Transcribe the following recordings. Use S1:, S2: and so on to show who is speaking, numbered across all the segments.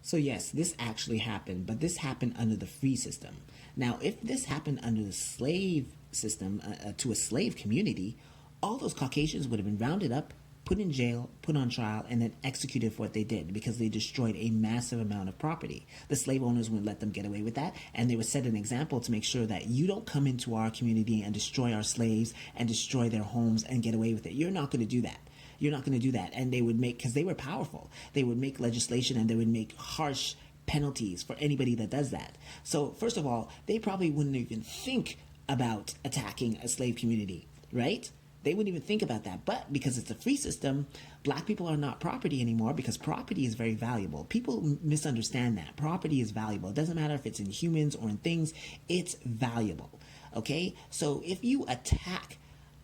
S1: So yes, this actually happened, but this happened under the free system. Now, if this happened under the slave system to a slave community, all those Caucasians would have been rounded up, put in jail, put on trial, and then executed for what they did because they destroyed a massive amount of property. The slave owners wouldn't let them get away with that, and they would set an example to make sure that you don't come into our community and destroy our slaves and destroy their homes and get away with it. You're not going to do that. You're not going to do that. And they would make, because they were powerful, they would make legislation and they would make harsh penalties for anybody that does that. So first of all, they probably wouldn't even think about attacking a slave community, right? They wouldn't even think about that. But because it's a free system, black people are not property anymore because property is very valuable. People misunderstand that. Property is valuable. It doesn't matter if it's in humans or in things, it's valuable. Okay? So if you attack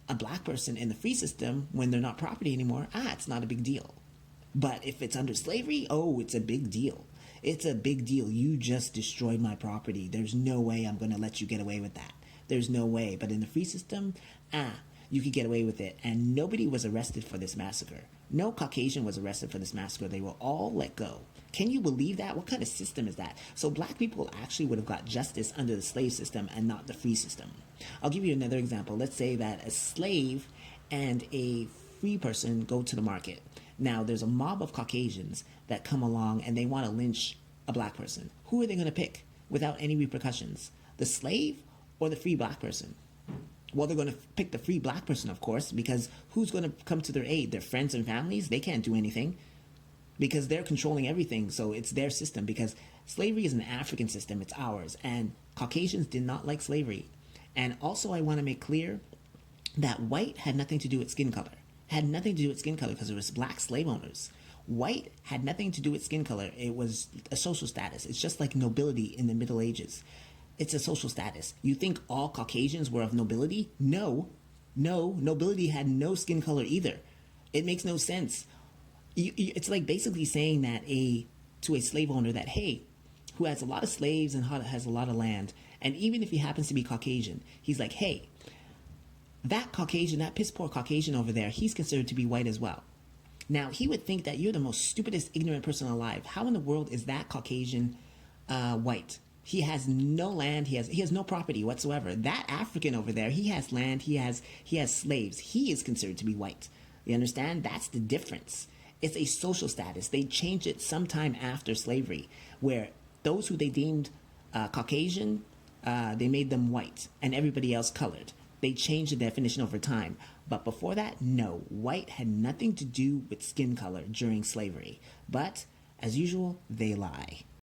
S1: a black person in the free system when they're not property anymore, it's not a big deal. But if it's under slavery, oh, it's a big deal. It's a big deal. You just destroyed my property. There's no way I'm going to let you get away with that. There's no way. But in the free system, you could get away with it. And nobody was arrested for this massacre. No Caucasian was arrested for this massacre. They were all let go. Can you believe that? What kind of system is that? So black people actually would have got justice under the slave system and not the free system. I'll give you another example. Let's say that a slave and a free person go to the market. Now, there's a mob of Caucasians that come along and they want to lynch a black person. Who are they going to pick without any repercussions? The slave or the free black person? Well, they're going to pick the free black person, of course, because who's going to come to their aid? Their friends and families? They can't do anything because they're controlling everything. So it's their system, because slavery is an African system. It's ours. And Caucasians did not like slavery. And also, I want to make clear that white had nothing to do with skin color. Had nothing to do with skin color because it was black slave owners. White had nothing to do with skin color. It was a social status. It's just like nobility in the Middle Ages. It's a social status. You think all Caucasians were of nobility? No. Nobility had no skin color either. It makes no sense. It's like basically saying that to a slave owner that, hey, who has a lot of slaves and has a lot of land, and even if he happens to be Caucasian, he's like, hey, that Caucasian, that piss poor Caucasian over there, he's considered to be white as well. Now, he would think that you're the most stupidest, ignorant person alive. How in the world is that Caucasian white? He has no land. He has no property whatsoever. That African over there, he has land. He has slaves. He is considered to be white. You understand? That's the difference. It's a social status. They changed it sometime after slavery, where those who they deemed Caucasian, they made them white, and everybody else colored. They changed the definition over time. But before that, no. White had nothing to do with skin color during slavery. But, as usual, they lie.